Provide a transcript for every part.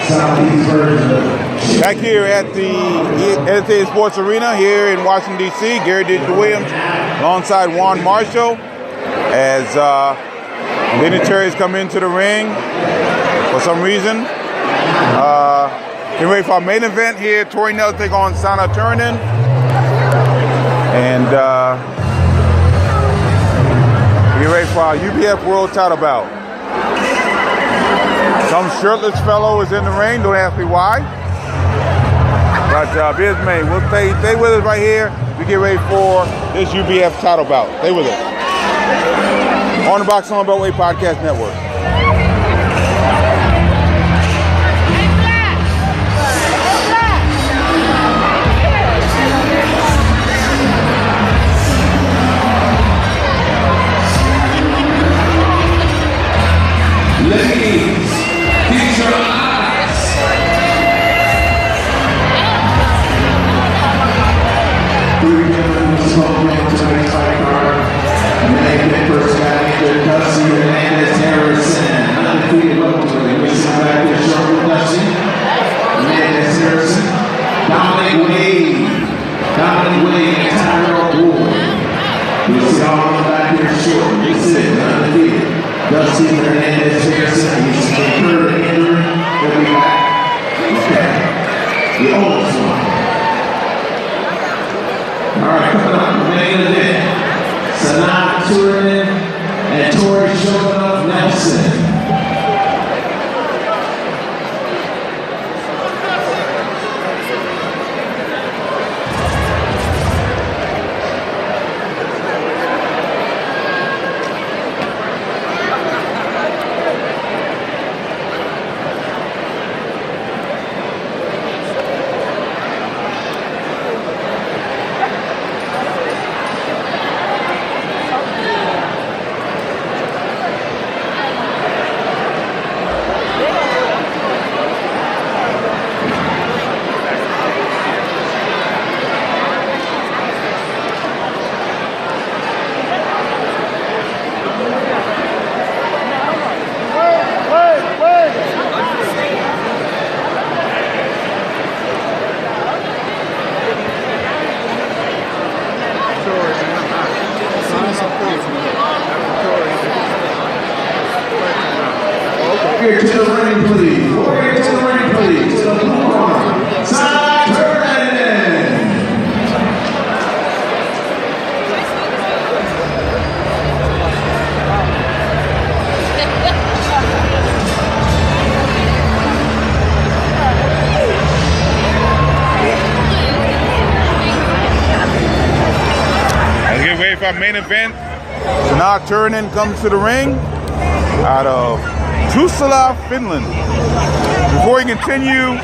Back here at the Entertainment Sports Arena here in Washington, D.C., Gary Digital Williams alongside Juan Marshall as dignitaries come into the ring for some reason. Getting ready for our main event here. Tori take on Sanna Turunen. And get ready for our UBF World Title bout. Some shirtless fellow is in the ring. Don't ask me why. But biz may. We'll stay with us right here. We get ready for this UBF title bout. Stay with us. On the Box On Beltway Podcast Network. Ladies, feed your eyes. Three gentlemen will smoke into tonight's fight card. American first guy named Dusty Hernandez Harrison. Undefeated welterweight. We sit back here short with Dusty Hernandez Harrison. Dominic Wade, and Tyrell Ward. You'll see all of them back here short. We sit undefeated. Dusty Hernandez Harrison, he's incurred an injury. He'll be back. Okay. The oldest one. All right, coming up, the main event. Sanna Turunen and Tori Nelson. Here to the ring, please. Warrior to the ring, please. To the blue corner, Sanna Turunen. Let's get ready for our main event. Sanna Turunen comes to the ring out of Turunen, Finland. Before we continue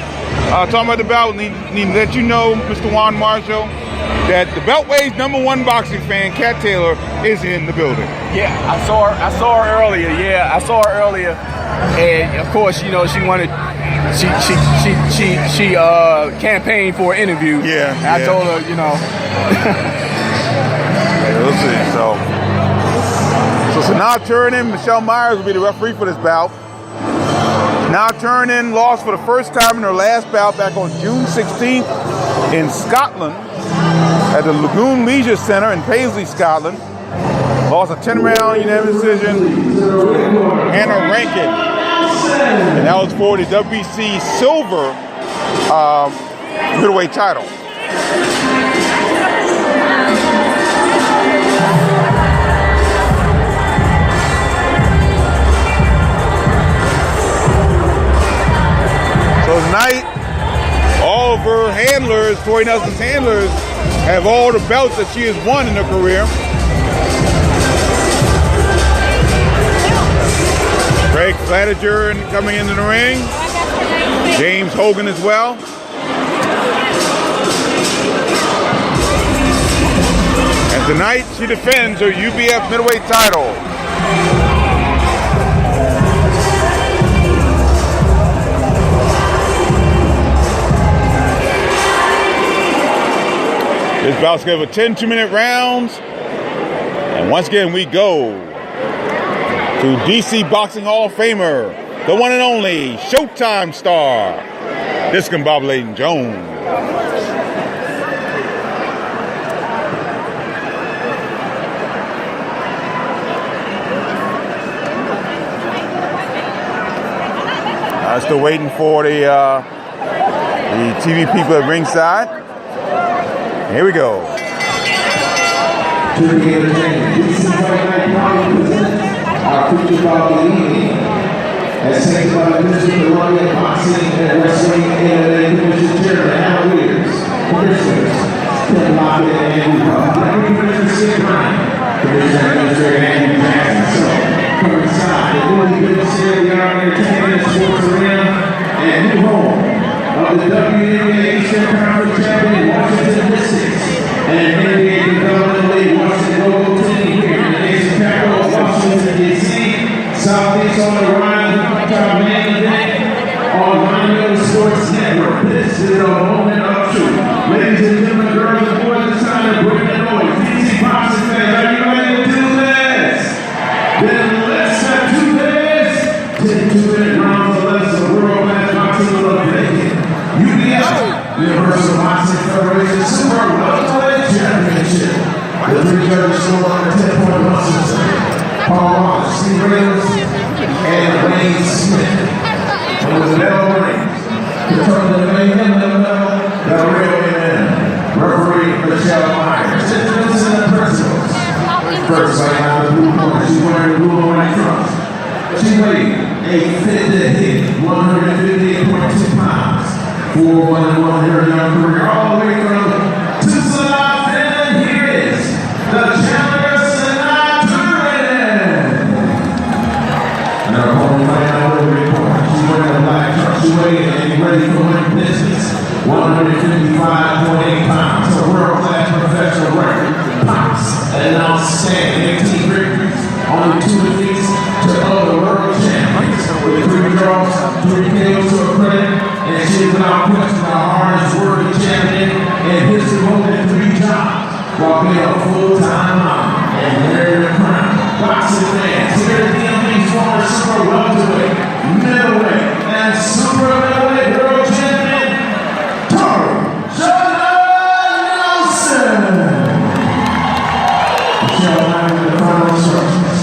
talking about the bout, need to let you know, Mr. Juan Marshall, that the Beltway's #1 boxing fan, Kat Taylor, is in the building. Yeah, I saw her earlier. And of course, you know, she wanted. She campaigned for an interview. Yeah. I told her, you know. We'll see. So Sanna Turunen, Michelle Myers will be the referee for this bout. Sanna Turunen lost for the first time in her last bout back on June 16th in Scotland at the Lagoon Leisure Centre in Paisley, Scotland. Lost a 10-round unanimous decision to Hannah Rankin. And that was for the WBC Silver middleweight title. So tonight, all of her handlers, Tori Nelson's handlers, have all the belts that she has won in her career. Greg Flanagan coming into the ring. James Hogan as well. And tonight, she defends her UBF middleweight title. This bout's scheduled for 10 2-minute rounds. And once again, we go to DC Boxing Hall of Famer, the one and only Showtime star, Discombobulating Jones. Still waiting for the TV people at ringside. Here we go. To the entertainment, this is Fight Night proudly presents our feature about the evening. As sanctioned by the District of Columbia Boxing and Wrestling MMA Commission Chairman Al Williams, Commissioners Tim Lockett and Andy Puff, Deputy Commissioner Sid Ryan, Commissioner Administrator Andy Jackson. So, coincide the newly built state-of-the-art entertainment and sports arena and new home of the WNBA Eastern Conference Champion Washington Mystics and NBA Development League Washington Local Team here in the nation's capital of Washington, D.C. Southeast on the rise, our main event on Monumental Sports Network. This is a moment of truth. Ladies and gentlemen, girls and boys, it's time to bring the noise. DC Boxing fans, are you ready to do this? Then let's do this. 10 2-minute rounds of less of world-class boxing of Bacon. UBS, Universal Boxing Federation Super Welterweight Championship. The three judges score on the 10-point muscle center. Paul Wallace, Steve Reynolds, and Wayne Smith. And with the bell rings, controlling the main level, the real man, referee Michelle Myers, introducing the principals. First fight out of the blue corner, she's wearing the blue and white trunks. She weighed a fit to hit 158.2 pounds. 4-1-1 her young career, all the way from Tucson, and here is the challenger, Sanna Turunen. And her opponent right now over the corner. She's wearing a black trunk. She weighed and ready for winning business. 155.8 pounds. A world-class professional record. Pops and an outstanding 18 victories. Only 2 defeats to other world champions. With 3 draws, 3 KOs to her credit, and she is without question our hardest working champion in history, holding 3 jobs while being a full-time mom and wearing the crown. Boxing fans, here at DMV's former super welterweight, middleweight, and super middleweight world champion, Tori Nelson. Michelle Ryan with the final instructions.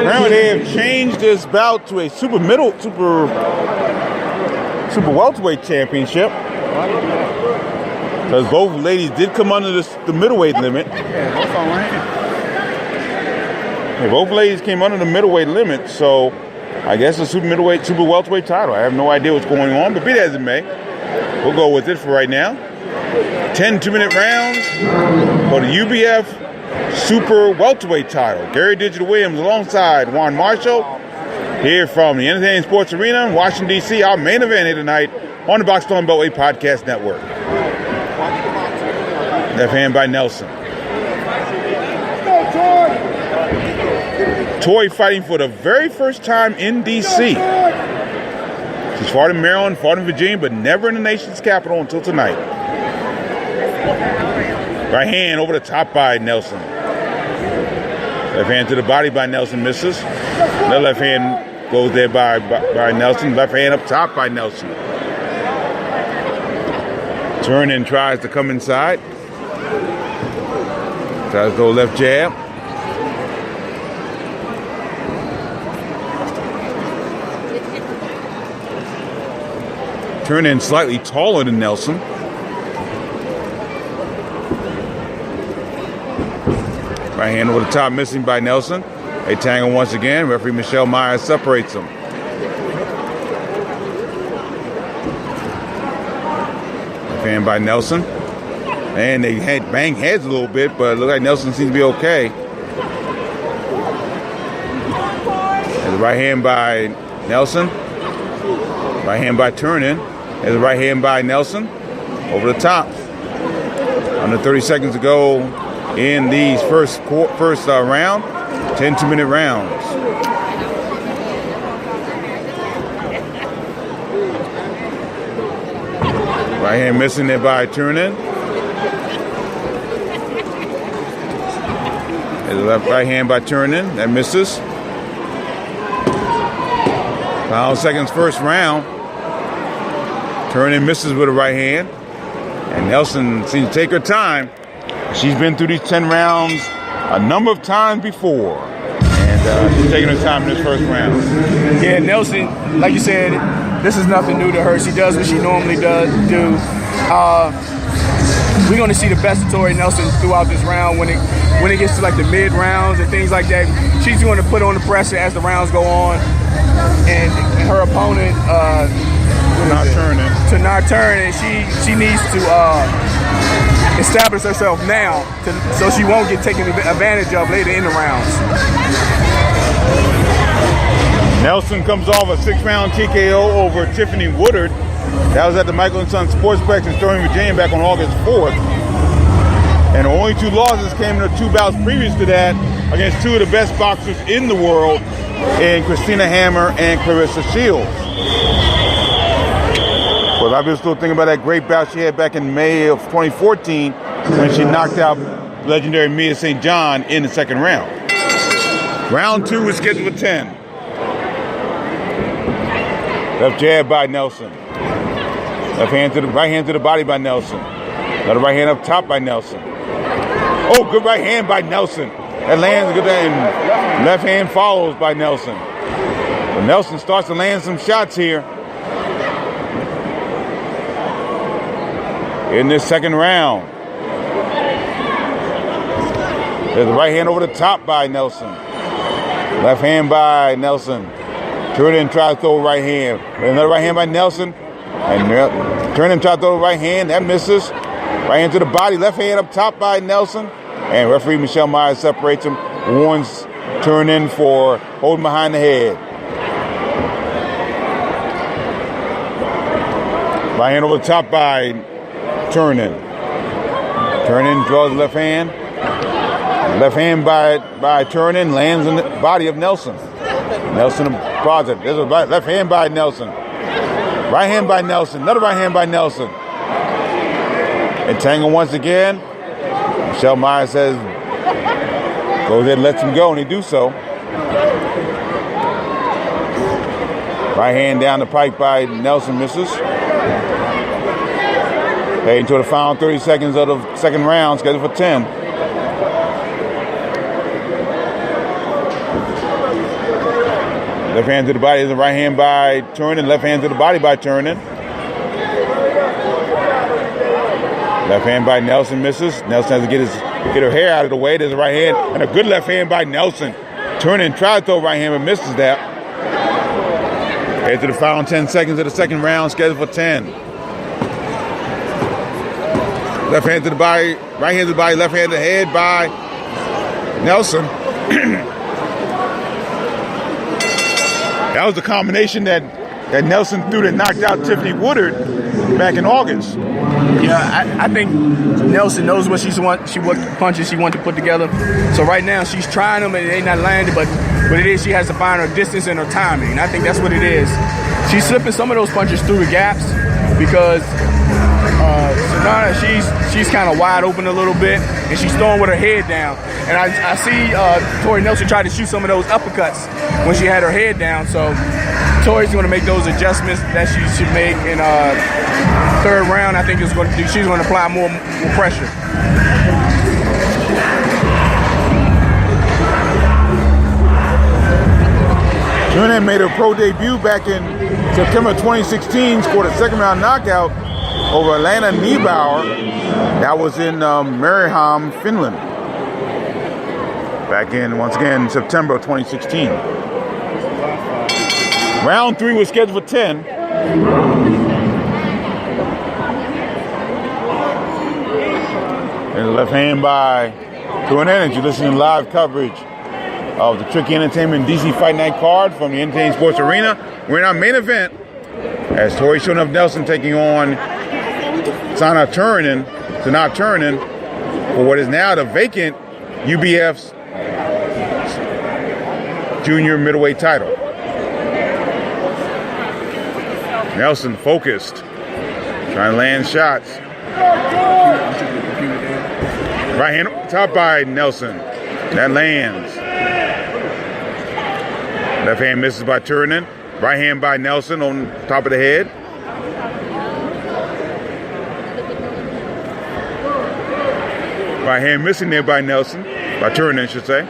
Apparently they have changed this bout to a super welterweight championship. Because both ladies did come under the middleweight limit. Yeah, both ladies came under the middleweight limit, so I guess the super welterweight title. I have no idea what's going on, but be that as it may, we'll go with it for right now. 10 2-minute rounds for the UBF Super Welterweight title. Gary Digital Williams alongside Juan Marshall here from the Entertainment Sports Arena in Washington, D.C. Our main event here tonight on the Box Stone Beltway Podcast Network. Left hand by Nelson. Tori fighting for the very first time in D.C. She's fought in Maryland, fought in Virginia, but never in the nation's capital until tonight. Right hand over the top by Nelson. Left hand to the body by Nelson, misses. The left hand goes there by Nelson. Left hand up top by Nelson. Turunen tries to come inside. Tries to go left jab. Turunen slightly taller than Nelson. Right hand over the top, missing by Nelson. They tangle once again. Referee Michelle Myers separates them. Left hand by Nelson. And they bang heads a little bit, but it looks like Nelson seems to be okay. There's a right hand by Nelson. Right hand by Turunen. There's a right hand by Nelson. Over the top. Under 30 seconds to go in these first round, 10 2-minute rounds. Right hand missing there by Turunen. There's a left right hand by Turunen that misses. Final seconds, first round. Turunen misses with a right hand. And Nelson seems to take her time. She's been through these 10 rounds a number of times before. And she's taking her time in this first round. Yeah, Nelson, like you said, this is nothing new to her. She does what she normally does do. We're going to see the best of Tori Nelson throughout this round when it gets to like the mid rounds and things like that. She's going to put on the pressure as the rounds go on, and her opponent to not turn, and she needs to establish herself now so she won't get taken advantage of later in the rounds. Nelson comes off a 6-round TKO over Tiffany Woodard. That was at the Michael & Son Sportsplex in Sterling, Virginia back on August 4th. And only 2 losses came in the 2 bouts previous to that against 2 of the best boxers in the world in Christina Hammer and Clarissa Shields. But I've been still thinking about that great bout she had back in May of 2014 when she knocked out legendary Mia St. John in the second round. Round 2 is scheduled for 10. Left jab by Nelson. Left hand to the right hand to the body by Nelson. Another right hand up top by Nelson. Oh, good right hand by Nelson. That lands good, and left hand follows by Nelson. But Nelson starts to land some shots here in this second round. There's a right hand over the top by Nelson. Left hand by Nelson. Turunen tries to throw a right hand. Another right hand by Nelson. And Turunen tries to throw a right hand. That misses. Right hand to the body. Left hand up top by Nelson. And referee Michelle Myers separates him. Warns Turunen for holding behind the head. Right hand over the top by Turunen. Turunen draws the left hand. Left hand by Turunen lands in the body of Nelson. Nelson positive. There's a left hand by Nelson. Right hand by Nelson. Another right hand by Nelson. Entangled once again. Michelle Myers says, goes ahead and lets him go, and he do so. Right hand down the pike by Nelson misses. Heading to the final 30 seconds of the second round, scheduled for 10. Left hand to the body is a right hand by Turunen. Left hand to the body by Turunen. Left hand by Nelson misses. Nelson has to get her hair out of the way. There's a right hand and a good left hand by Nelson. Turunen tried to throw right hand but misses that. Head to the final 10 seconds of the second round, scheduled for 10. Left hand to the body, right hand to the body, left hand to the head by Nelson. That was the combination that Nelson threw that knocked out Tiffany Woodard back in August. Yeah, I think Nelson knows what what punches she wants to put together. So right now she's trying them and they ain't not landing, but what it is, she has to find her distance and her timing. And I think that's what it is. She's slipping some of those punches through the gaps because Sanna, she's kind of wide open a little bit, and she's throwing with her head down. And I see Tori Nelson try to shoot some of those uppercuts when she had her head down. So Tori's going to make those adjustments that she should make in third round. I think she's going to apply more pressure. Turunen made her pro debut back in September 2016, scored a second round knockout over Alana Niebauer. That was in Mariehamn, Finland. Back in, once again, September of 2016. Round 3 was scheduled for 10. And the left hand by Turunen, as you listen to live coverage of the Tricky Entertainment DC Fight Night card from the Entertainment Sports Arena. We're in our main event as Tori Nelson taking on Sanna Turunen. for what is now the vacant UBF's junior middleweight title. Nelson focused, trying to land shots. Right hand up top by Nelson. That lands. Left hand misses by Turunen. Right hand by Nelson on top of the head. Right hand missing there by Nelson. By Turunen, I should say.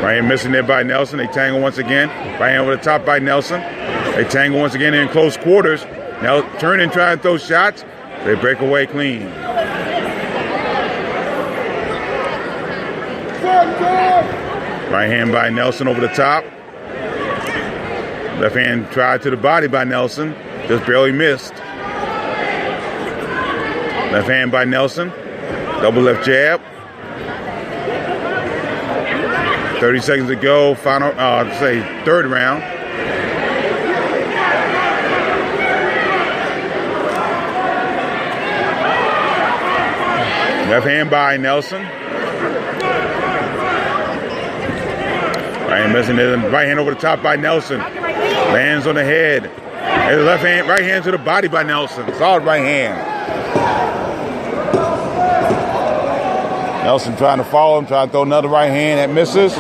Right hand missing there by Nelson. They tangle once again. Right hand over the top by Nelson. They tangle once again in close quarters. Now Turunen trying to throw shots. They break away clean. Right hand by Nelson over the top. Left hand tried to the body by Nelson. Just barely missed. Left hand by Nelson. Double left jab. 30 seconds to go. Final, third round. Left hand by Nelson. Right hand missing it. Right hand over the top by Nelson. Lands on the head. And the left hand, right hand to the body by Nelson. Solid right hand. Nelson trying to follow him, trying to throw another right hand that misses.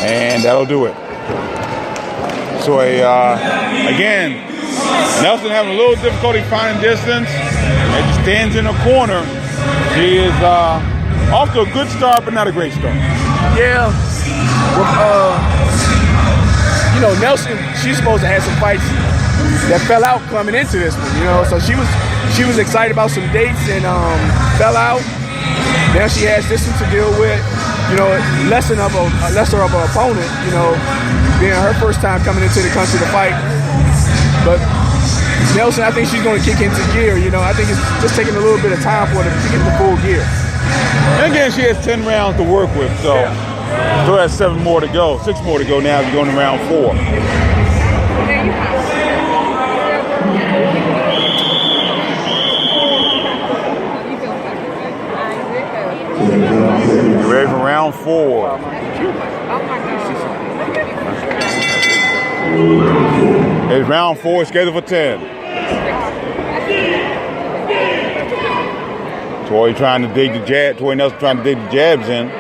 And that'll do it. So again, Nelson having a little difficulty finding distance. And she stands in the corner. She is off to a good start, but not a great start. Yeah. Nelson, she's supposed to have some fights that fell out coming into this one, So she was excited about some dates and fell out. Now she has this one to deal with, lesser of an opponent, being her first time coming into the country to fight. But Nelson, I think she's going to kick into gear. I think it's just taking a little bit of time for her to kick into full gear. And again, she has 10 rounds to work with, so still has 7 more to go. 6 more to go now. We're going to round 4. We're ready for round 4. It's round 4, scheduled for 10. Tori trying to dig the jab. Tori Nelson trying to dig the jabs in.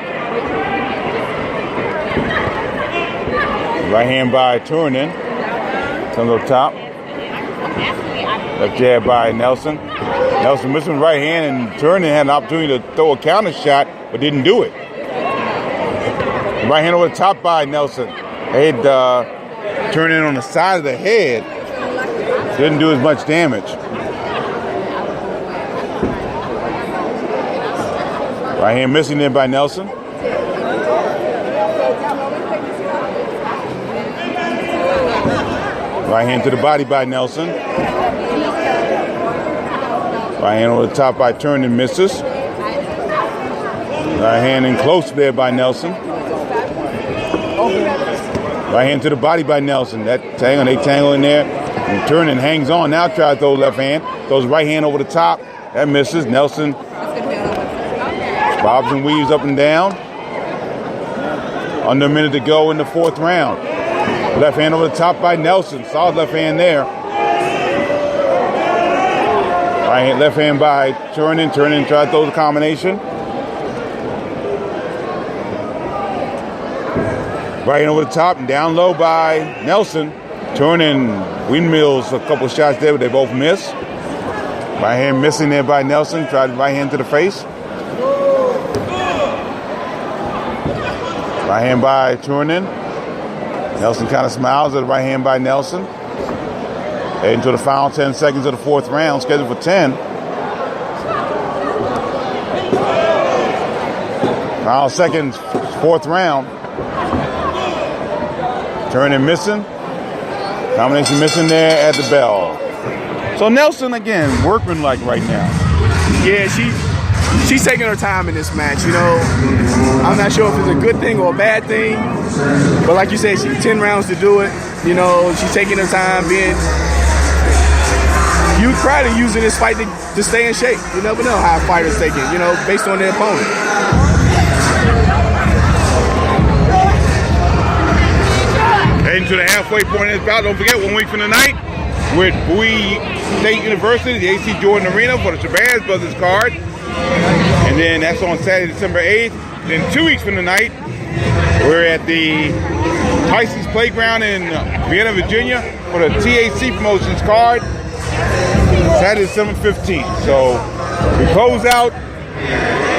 Right hand by Turunen. Comes up top. Left jab by Nelson. Nelson missing right hand, and Turunen had an opportunity to throw a counter shot, but didn't do it. Right hand over the top by Nelson. Head Turunen on the side of the head. Didn't do as much damage. Right hand missing there by Nelson. Right hand to the body by Nelson. Right hand over the top by Turunen, misses. Right hand in close there by Nelson. Right hand to the body by Nelson. That tangle, they tangle in there. And Turunen hangs on. Now try to throw left hand. Throws right hand over the top. That misses. Nelson bobs and weaves up and down. Under a minute to go in the 4th round. Left hand over the top by Nelson. Solid left hand there. Right hand, left hand by Turunen. Turunen tried to throw the combination. Right hand over the top and down low by Nelson. Turunen windmills a couple shots there, but they both miss. Right hand missing there by Nelson. Tried right hand to the face. Right hand by Turunen. Nelson kind of smiles at the right hand by Nelson. Heading to the final 10 seconds of the 4th round, scheduled for 10. Final seconds, 4th round. Turunen missing. Combination missing there at the bell. So Nelson, again, workmanlike right now. Yeah, she's taking her time in this match, I'm not sure if it's a good thing or a bad thing. But like you said, she's 10 rounds to do it. She's taking her time, you try to use it in this fight to stay in shape. You never know how a fighter's taking, you know, based on their opponent. Heading to the halfway point of this bout. Don't forget, 1 week from tonight, we're at Bowie State University, the AC Jordan Arena for the Shabazz Brothers card. And then that's on Saturday, December 8th. Then 2 weeks from tonight, we're at the Tyson's Playground in Vienna, Virginia for the TAC Promotions card. Saturday, December 15th. So we close out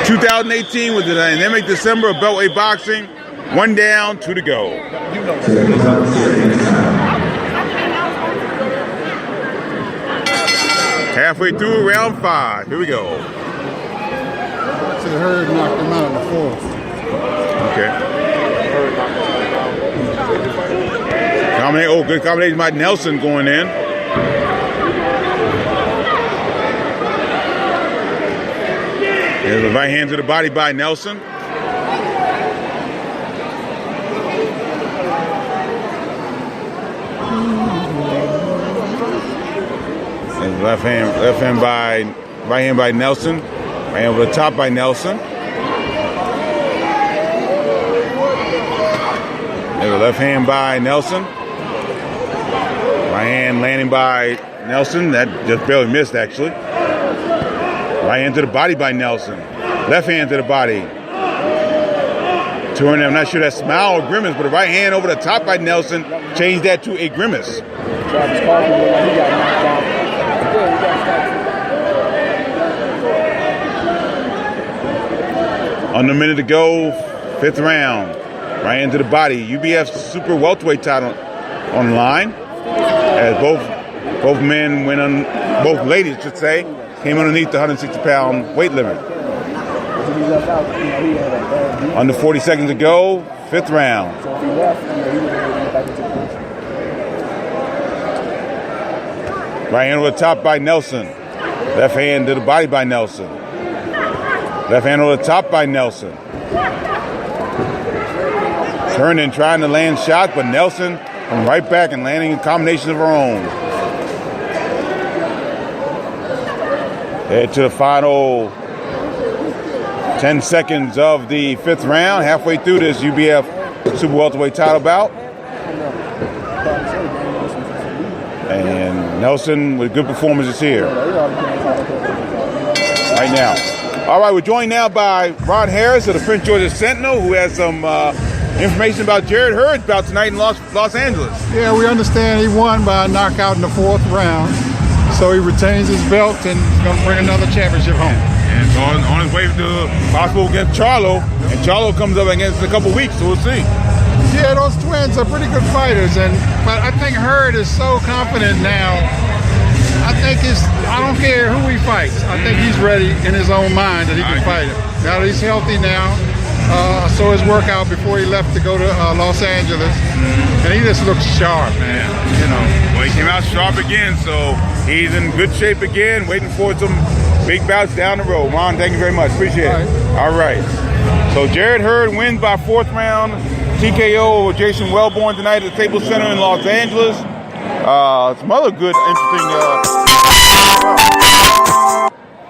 2018 with the dynamic December of Beltway Boxing. 1 down, 2 to go. Halfway through round 5. Here we go. So Hurd knocked him out in the 4th. Okay. Good combination by Nelson going in. There's a right hand to the body by Nelson. There's left hand by right hand by Nelson. Right hand over the top by Nelson. There's a left hand by Nelson. Right hand landing by Nelson. That just barely missed, actually. Right hand to the body by Nelson. Left hand to the body. Turunen, I'm not sure that's smile or grimace, but a right hand over the top by Nelson changed that to a grimace. Under a minute to go, 5th round. Right hand to the body. UBF Super Welterweight title on the line. As both men went on, both ladies should say, came underneath the 160-pound weight limit. Under 40 seconds to go, 5th round. Right hand over the top by Nelson. Left hand to the body by Nelson. Left hand over the top by Nelson. Turunen trying to land shots, but Nelson from right back and landing a combination of her own. Head to the final 10 seconds of the 5th round, halfway through this UBF Super Welterweight title bout. And Nelson with good performances here right now. All right, we're joined now by Ron Harris of the Prince George's Sentinel, who has some information about Jarrett Hurd's bout tonight in Los Angeles. Yeah, we understand he won by a knockout in the 4th round. So he retains his belt and is going to bring another championship home. And so on his way to possible against Charlo, and Charlo comes up against in a couple weeks, so we'll see. Yeah, those twins are pretty good fighters, but I think Hurd is so confident now. I don't care who he fights. I think he's ready in his own mind that he can fight him. Now that he's healthy now, I saw his workout before he left to go to Los Angeles, and he just looks sharp, man. You know. Well, he came out sharp again, so he's in good shape again, waiting for some big bouts down the road. Ron, thank you very much. Appreciate it. All right. So Jarrett Hurd wins by 4th round. TKO over Jason Wellborn tonight at the Staples Center in Los Angeles. Some other good, interesting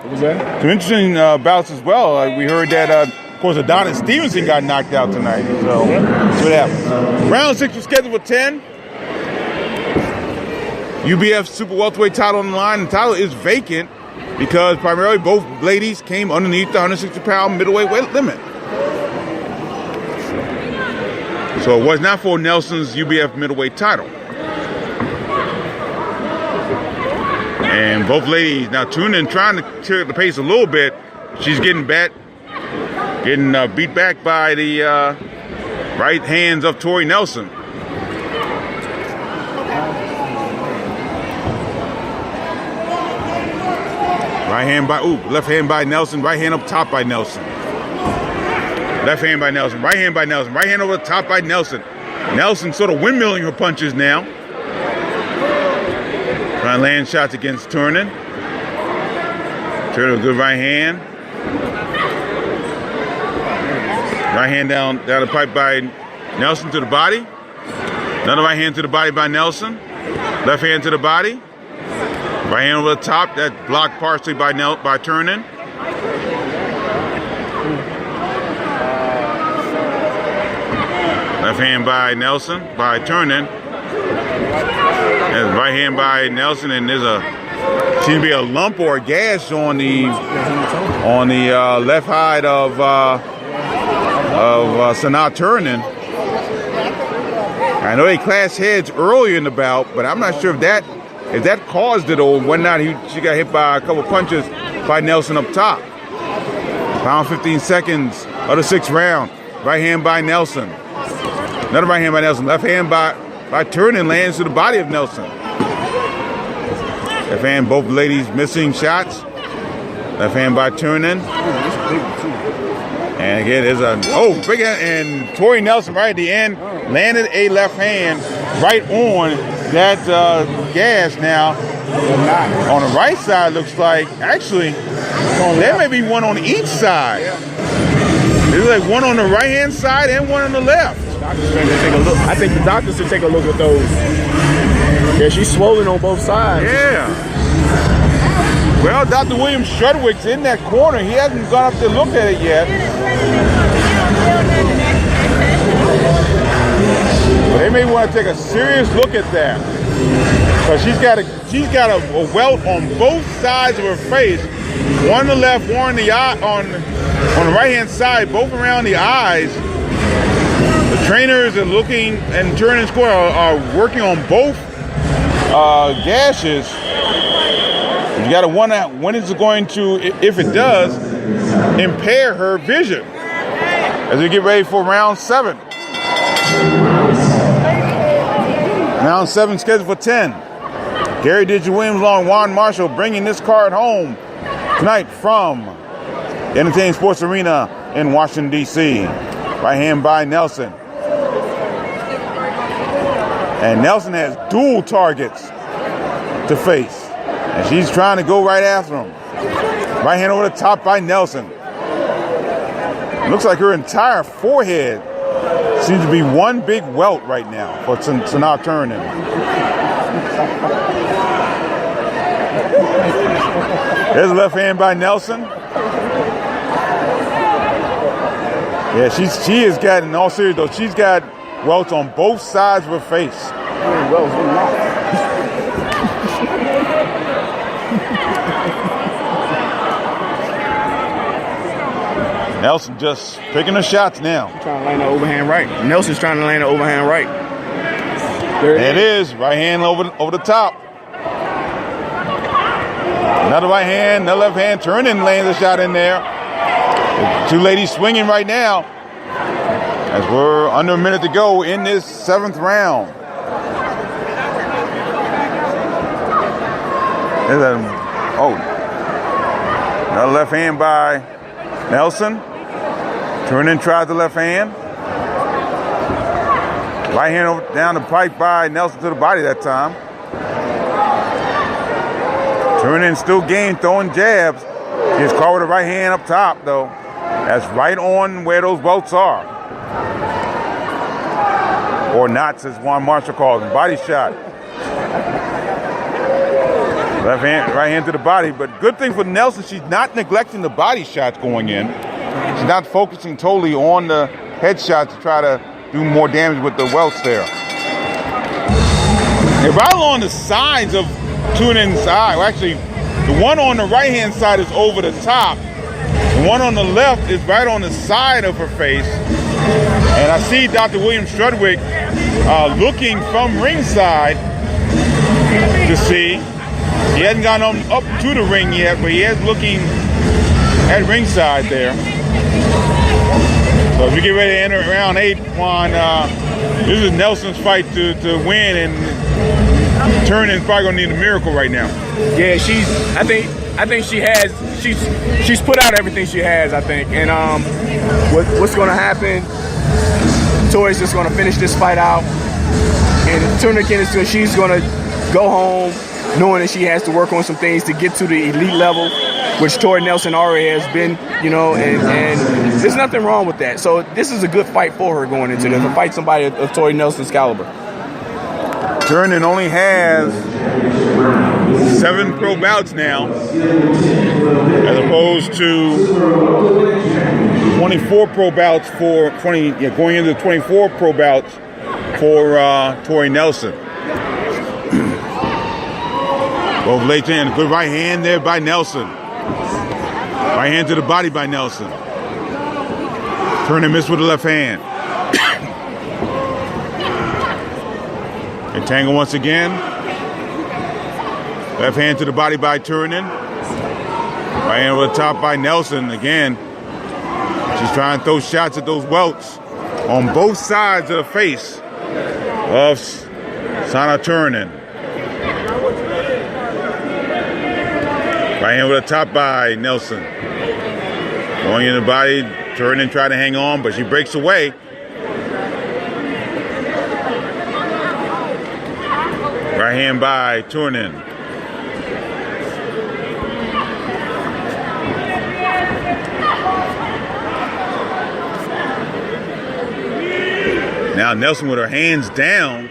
What was that? some interesting bouts as well. We heard that, of course, Adonis Stevenson got knocked out tonight. So that's what happens. Round 6 was scheduled for 10. UBF Super Welterweight title on the line. The title is vacant because primarily both ladies came underneath the 160-pound middleweight weight limit. So it was not for Nelson's UBF middleweight title. And both ladies, now Turunen trying to clear the pace a little bit. She's getting beat back by the right hands of Tori Nelson. Left hand by Nelson, right hand up top by Nelson. Left hand by Nelson, right hand by Nelson, right hand over the top by Nelson. Nelson sort of windmilling her punches now. Trying to land shots against Turunen. Turunen, good right hand. Right hand down the pipe by Nelson to the body. Another right hand to the body by Nelson. Left hand to the body. Right hand over the top, that blocked partially by Turunen. Left hand by Nelson, by Turunen. There's right hand by Nelson, and there's seems to be a lump or a gash on the left side of Sanna Turunen. I know they clashed heads early in the bout, but I'm not sure if that caused it or whatnot. She got hit by a couple punches by Nelson up top. Pound 15 seconds of the 6th round. Right hand by Nelson. Another right hand by Nelson. Left hand by Turunen lands to the body of Nelson. Left hand, both ladies missing shots. Left hand by Turunen. And again, there's big hand, and Tori Nelson right at the end landed a left hand right on that gas now. On the right side, looks like, actually, there may be one on each side. There's like one on the right hand side and one on the left. I think the doctors should take a look at those. Yeah, she's swollen on both sides. Yeah. Well, Dr. William Strudwick's in that corner. He hasn't gone up to look at it yet. But they may want to take a serious look at that. Because she's got a welt on both sides of her face. One on the left, one on the eye, on the right hand side, both around the eyes. The trainers are looking, and Turunen Square are working on both gashes. You got to wonder when it's going to, if it does, impair her vision as we get ready for round 7. Round 7 scheduled for 10. Gary Digit-Williams along Juan Marshall bringing this card home tonight from the Entertainment Sports Arena in Washington, D.C. Right hand by Nelson. And Nelson has dual targets to face. And she's trying to go right after him. Right hand over the top by Nelson. Looks like her entire forehead seems to be one big welt right now for Sanna Turunen. There's a left hand by Nelson. Yeah, she has got, in all seriousness though, she's got welts on both sides of her face. Nelson just picking her shots now. Trying to land the overhand right. Nelson's trying to land the overhand right. There it is. Right hand over the top. Another right hand, another left hand. Turunen lands a shot in there. The two ladies swinging right now as we're under a minute to go in this 7th round. Another left hand by Nelson. Turunen tried the left hand. Right hand over, down the pipe by Nelson to the body that time. Turunen still game, throwing jabs. He's caught with the right hand up top, though. That's right on where those welts are. Or knots, as Juan Marshall calls them. Body shot. Left hand, right hand to the body. But good thing for Nelson, she's not neglecting the body shots going in. She's not focusing totally on the head shots to try to do more damage with the welts there. And right along the sides of Turunen's eye, well, actually, the one on the right-hand side is over the top. The one on the left is right on the side of her face. And I see Dr. William Strudwick looking from ringside to see. He hasn't gone up to the ring yet, but he is looking at ringside there. So as we get ready to enter round 8, Juan, this is Nelson's fight to win, and Turunen's probably gonna need a miracle right now. Yeah, I think she's put out everything she has, I think. And what's gonna happen, Tori's just gonna finish this fight out. And Turunen, she's gonna go home knowing that she has to work on some things to get to the elite level, which Tori Nelson already has been, and there's nothing wrong with that. So this is a good fight for her going into this, to fight somebody of Tori Nelson's caliber. Turunen only has 7 pro bouts now, as opposed to 24 pro bouts for going into 24 pro bouts for Tori Nelson. Both late hand, good right hand there by Nelson. Right hand to the body by Nelson. Turn and miss with the left hand. Entangle once again. Left hand to the body by Turunen. Right hand over the top by Nelson. Again, she's trying to throw shots at those welts on both sides of the face of Sanna Turunen. Right hand over the top by Nelson. Going in the body, Turunen trying to hang on, but she breaks away. Right hand by Turunen. Now Nelson with her hands down,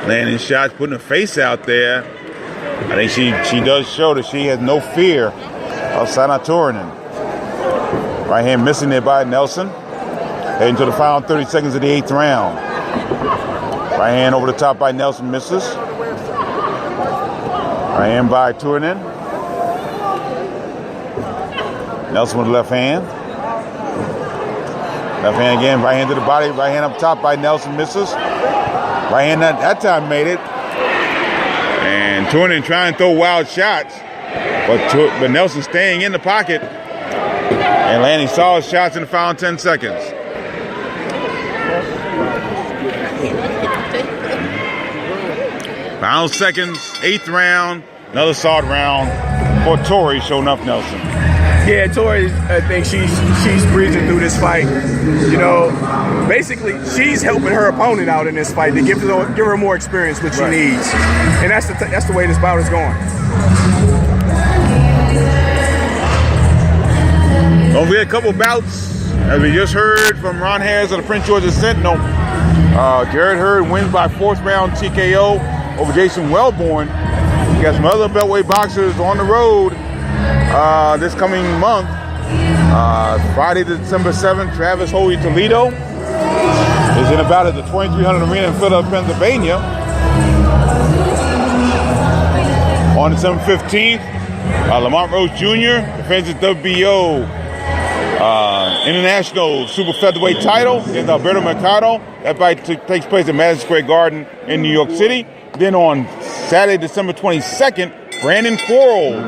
landing shots, putting her face out there. I think she does show that she has no fear of Sanna Turunen. Right hand missing there by Nelson. Heading to the final 30 seconds of the 8th round. Right hand over the top by Nelson, misses. Right hand by Turunen. Nelson with the left hand. Left hand again, right hand to the body, right hand up top by Nelson, misses. Right hand that time made it. And Turunen trying to throw wild shots, but Nelson staying in the pocket and landing solid shots in the final 10 seconds. Final seconds, 8th round, another solid round for Tori, showing up Nelson. Yeah, Tori, I think she's breezing through this fight. You know, basically, she's helping her opponent out in this fight to give her more experience, which she needs. And that's the way this bout is going. Well, we had a couple bouts, as we just heard from Ron Harris of the Prince George's Sentinel. Jared Hurd wins by 4th round TKO over Jason Wellborn. We got some other beltweight boxers on the road this coming month. Friday, December 7th, Travis Holy Toledo is in a bout at the 2300 Arena in Philadelphia, Pennsylvania. On December 15th, Lamont Rose Jr. defends his WBO International Super Featherweight title against Alberto Mercado. That fight takes place at Madison Square Garden in New York City. Then on Saturday, December 22nd, Brandon Quarles,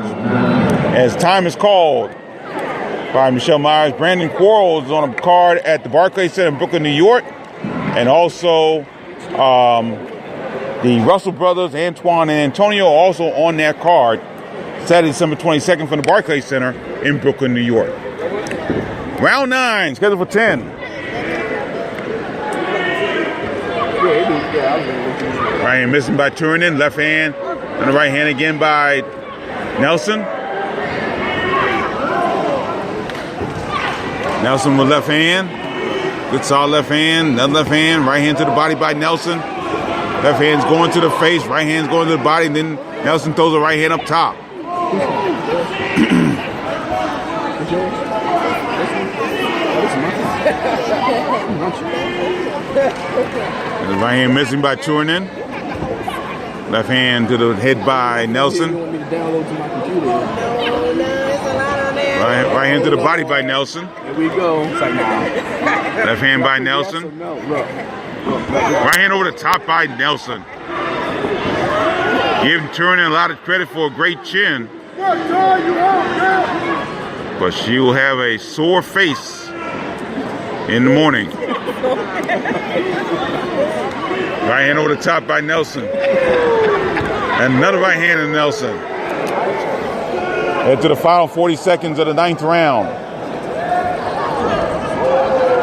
as time is called by Michelle Myers. Brandon Quarles is on a card at the Barclays Center in Brooklyn, New York. And also the Russell brothers, Antoine and Antonio, also on that card Saturday, December 22nd from the Barclays Center in Brooklyn, New York. Round 9, scheduled for 10. Right hand missing by Turunen, left hand, and the right hand again by Nelson. Nelson with left hand. Good solid left hand, another left hand, right hand to the body by Nelson. Left hand's going to the face, right hand's going to the body, and then Nelson throws the right hand up top. The right hand missing by Turunen. Left hand to the head by Nelson. Right hand to the body by Nelson. Here we go. Left hand by Nelson. Right hand over the top by Nelson. Giving Turunen a lot of credit for a great chin. But she will have a sore face in the morning. Right hand over the top by Nelson. And another right hand of Nelson. Head to the final 40 seconds of the 9th round.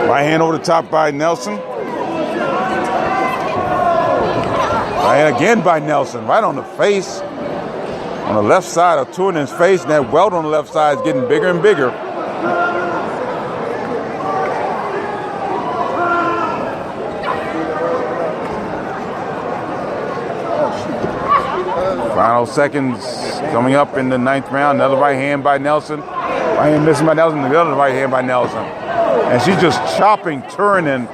Right hand over the top by Nelson. Right hand again by Nelson. Right on the face. On the left side of Turunen's face. And that welt on the left side is getting bigger and bigger. Final Final seconds coming up in the 9th round. Another right hand by Nelson. Right hand missing by Nelson. The other right hand by Nelson. And she's just chopping Turunen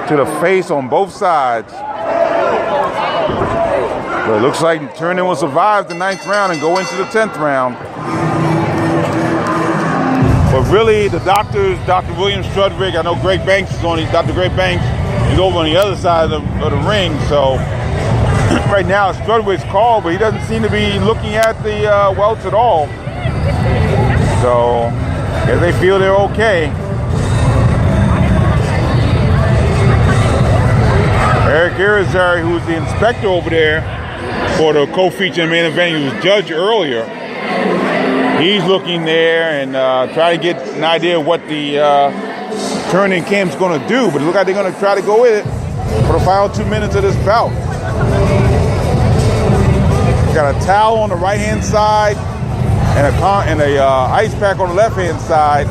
to the face on both sides. But it looks like Turunen will survive the 9th round and go into the 10th round. But really, the doctors, Dr. William Strudwick, I know Greg Banks is on. Dr. Greg Banks is over on the other side of the ring. So right now, Strudwick's called, but he doesn't seem to be looking at the welts at all. So I guess they feel they're okay. Eric Irizarry, who's the inspector over there for the co-feature main event, he was judge earlier. He's looking there and trying to get an idea of what the turning camp's going to do. But it looks like they're going to try to go with it for the final 2 minutes of this bout. Got a towel on the right-hand side and a ice pack on the left-hand side.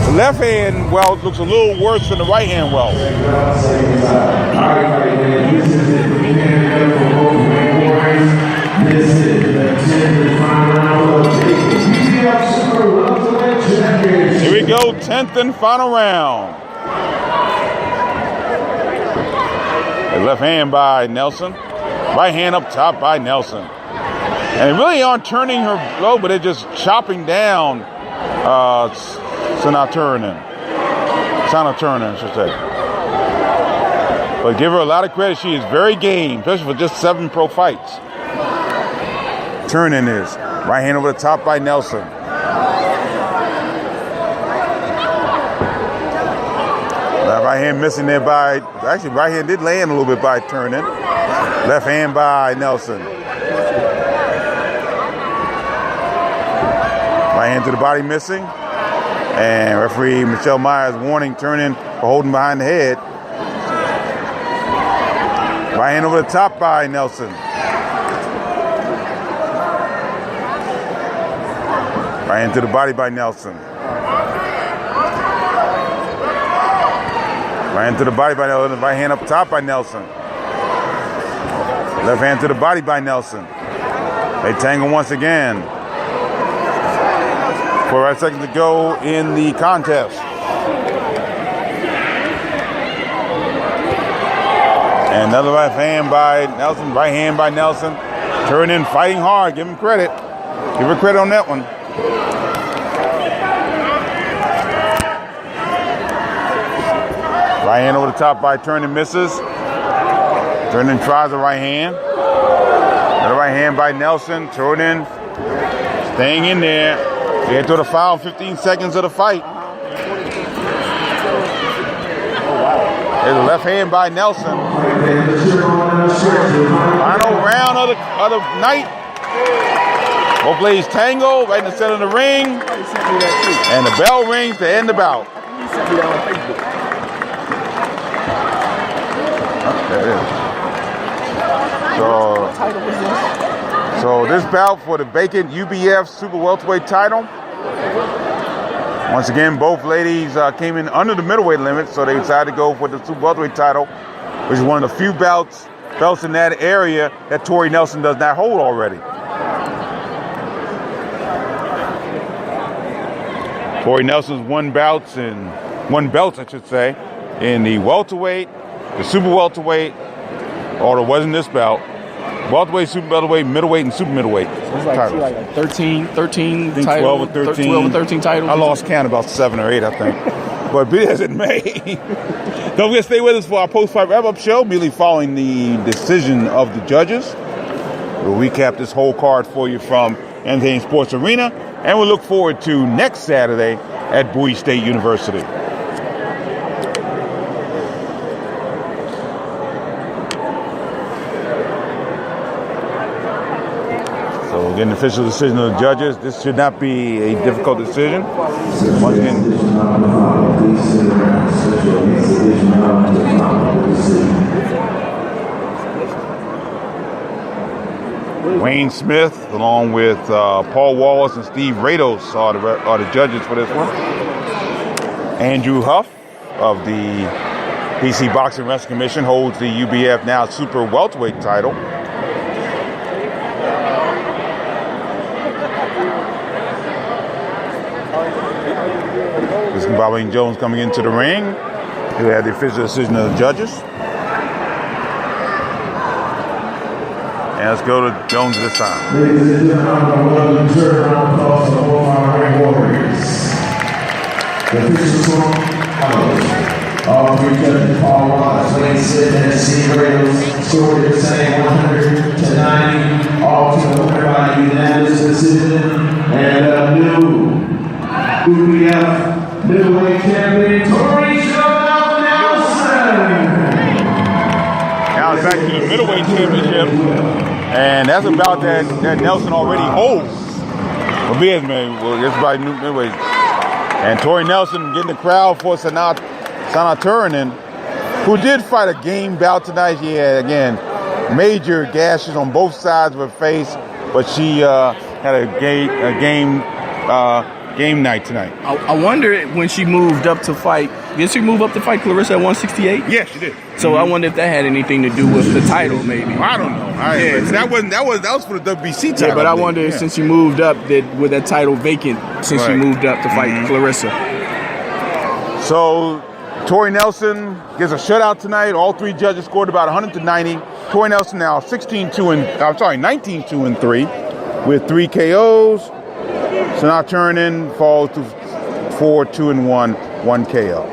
The left-hand welt looks a little worse than the right-hand welt. Here we go, 10th and final round. The left hand by Nelson. Right hand up top by Nelson. And they really aren't turning her low, but they're just chopping down Sanna Turunen, I should say. But give her a lot of credit. She is very game, especially for just 7 pro fights. Turunen is. Right hand over the top by Nelson. That right hand missing there by, actually right hand did land a little bit by Turunen. Left hand by Nelson. Right hand to the body missing. And referee Michelle Myers warning Turunen for holding behind the head. Right hand over the top by Nelson. Right hand to the body by Nelson. Right hand to the body by Nelson. Right hand up top by Nelson. Left hand to the body by Nelson. They tangle once again. 4 seconds to go in the contest. And another right hand by Nelson. Right hand by Nelson. Turunen fighting hard. Give him credit. Give her credit on that one. Right hand over the top by Turunen misses. Turunen tries the right hand. Another right hand by Nelson. Turunen staying in there. We get to the final 15 seconds of the fight. There's a left hand by Nelson. Final round of the night. Both ladies tango right in the center of the ring. And the bell rings to end the bout. So this bout for the vacant UBF Super Welterweight title. Once again, both ladies came in under the middleweight limit, so they decided to go for the Super Welterweight title, which is one of the few belts in that area that Tori Nelson does not hold already. Tori Nelson's won belt, I should say, in the welterweight, the super welterweight, or it wasn't this bout. Welterweight, super welterweight, middleweight, and super middleweight. So it's like, like 13 titles. 12 or 13. 12 or 13 titles. I lost count, about 7 or 8, I think. But be as it may, don't forget to stay with us for our post-fight wrap-up show, immediately following the decision of the judges. We'll recap this whole card for you from Entertainment Sports Arena, and we'll look forward to next Saturday at Bowie State University. So again, the official decision of the judges. This should not be a difficult decision. Once again, Wayne Smith, along with Paul Wallace and Steve Rados are the judges for this one. Andrew Huff of the PC Boxing Wrestling Commission holds the UBF now Super Welterweight title. Bobby Jones coming into the ring. We had the official decision of the judges. And let's go to Jones this time. Ladies and gentlemen, turn around calls of all our ring warriors. The official song out. All three judges, Paul Ross, Wayne Sid, and Steve Ramos, scored the same 100-90. All to the winner by unanimous decision. And a new UPF middleweight champion, Tori Nelson. Now it's back to the middleweight championship, and that's about that Nelson already holds. Well, it's by new middleweight. And Tori Nelson getting the crowd for Sanna Turunen, who did fight a game bout tonight. She had, again, major gashes on both sides of her face, but she had a game night tonight. I wonder when she moved up to fight. Did she move up to fight Clarissa at 168? Yes, she did. So I wonder if that had anything to do with the title, maybe. I don't know. That was for the WBC title. Yeah, but I wonder since she moved up, with that title vacant since she moved up to fight Clarissa. So Tori Nelson gets a shutout tonight. All three judges scored about 100-90. Tori Nelson now 19-2-3 with 3 KOs. Sanna Turunen falls to 4-2-1, 1 KO.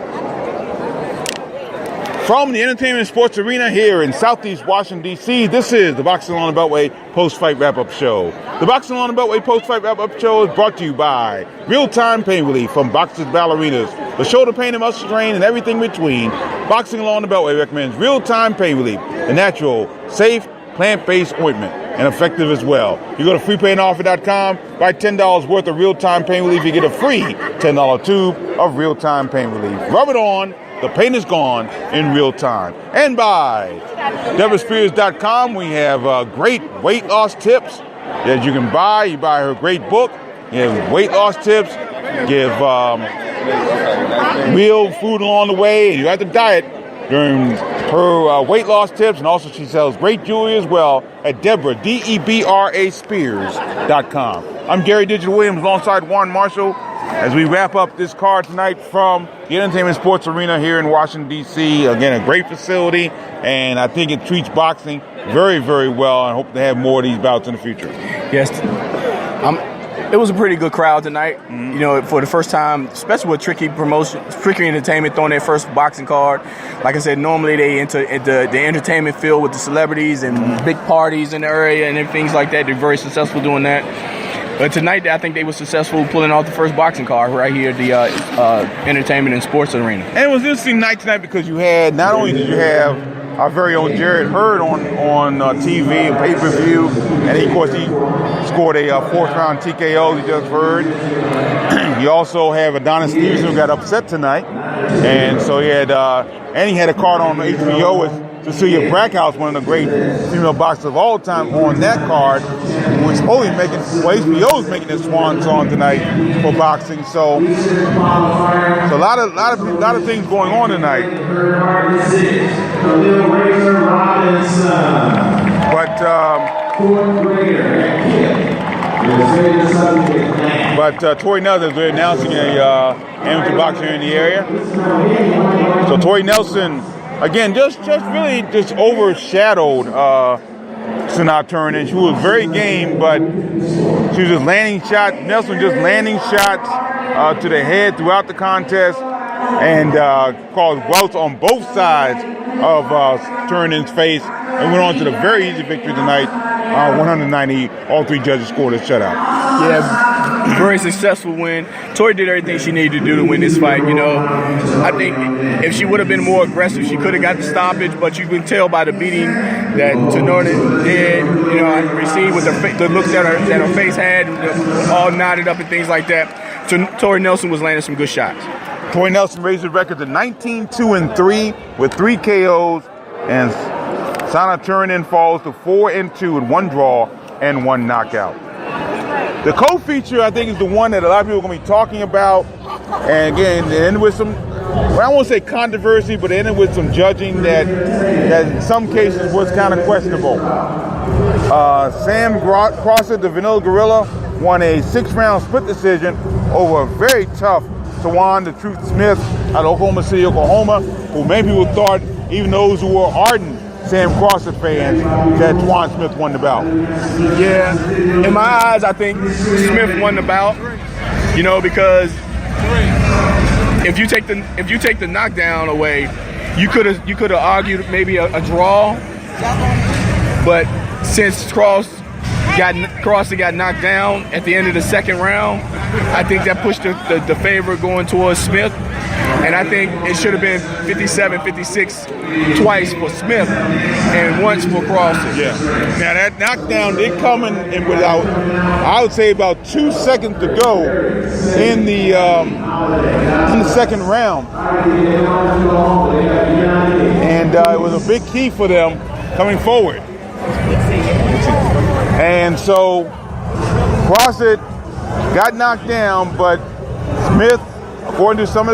From the Entertainment and Sports Arena here in Southeast Washington, D.C., this is the Boxing Along the Beltway Post-Fight Wrap-Up Show. The Boxing Along the Beltway Post-Fight Wrap-Up Show is brought to you by Real-Time Pain Relief from Boxers Ballerinas. The shoulder pain and muscle strain and everything between. Boxing Along the Beltway recommends Real-Time Pain Relief, a natural, safe, plant-based ointment, and effective as well. You go to freepainoffer.com, buy $10 worth of Real-Time Pain Relief, you get a free $10 tube of Real-Time Pain Relief. Rub it on. The pain is gone in real time. And by DeborahSpears.com, we have great weight loss tips that you can buy. You buy her great book. You have weight loss tips. Give real food along the way. And you have to diet during her weight loss tips. And also she sells great jewelry as well at Deborah, DEBRA Spears.com. I'm Gary Digital Williams alongside Warren Marshall as we wrap up this card tonight from the Entertainment Sports Arena here in Washington, D.C. Again, a great facility, and I think it treats boxing very, very well, and hope to have more of these bouts in the future. Yes. It was a pretty good crowd tonight, you know, for the first time, especially with Tricky Entertainment throwing their first boxing card. Like I said, normally they enter the entertainment field with the celebrities and big parties in the area and things like that. They're very successful doing that. But tonight, I think they were successful pulling off the first boxing card right here at the Entertainment and Sports Arena. And it was an interesting night tonight because you had, not only did you have our very own Jared Hurd on TV and pay-per-view, and of course he scored a fourth round TKO, you just heard. You also have Adonis Stevenson who got upset tonight, and so he had a card on HBO with Cecilia Brackhouse, one of the great female boxers of all time, on that card, who is supposedly HBO is making their swan song tonight for boxing. So a lot of things going on tonight. But Tori Nelson is announcing a amateur boxer here in the area. So Tori Nelson, again, just really overshadowed Sanna Turunen. She was very game, but she was just landing shots. Nelson just landing shots to the head throughout the contest and caused welts on both sides of Turunen's face and went on to the very easy victory tonight, 190. All three judges scored a shutout. Yeah, very successful win. Tori did everything she needed to do to win this fight. You know, I think if she would have been more aggressive, she could have got the stoppage. But you can tell by the beating that Turunen did. You know, received with the look that her face had, all knotted up and things like that. Tori Nelson was landing some good shots. Tori Nelson raised the record to 19-2-3 with 3 KOs, and Sanna Turunen falls to 4-2 with 1 draw and 1 knockout. The co-feature, I think, is the one that a lot of people are going to be talking about. And again, it ended with some, well, I won't say controversy, but it ended with some judging that in some cases was kind of questionable. Sam Crosser, the Vanilla Gorilla, won a 6-round split decision over a very tough Tawan the Truth Smith out of Oklahoma City, Oklahoma, who many people thought, even those who were ardent Sam Crawford fans, that Tawan Smith won the bout. Yeah, in my eyes, I think Smith won the bout. You know, because if you take the knockdown away, you could have argued maybe a draw, but since Crawford got knocked down at the end of the second round, I think that pushed the favor going towards Smith. And I think it should have been 57-56 twice for Smith and once for Crawford. Yeah. Now that knockdown did come in without, I would say, about 2 seconds to go in the second round, and it was a big key for them coming forward. And so Crawford got knocked down, but Smith, according to two of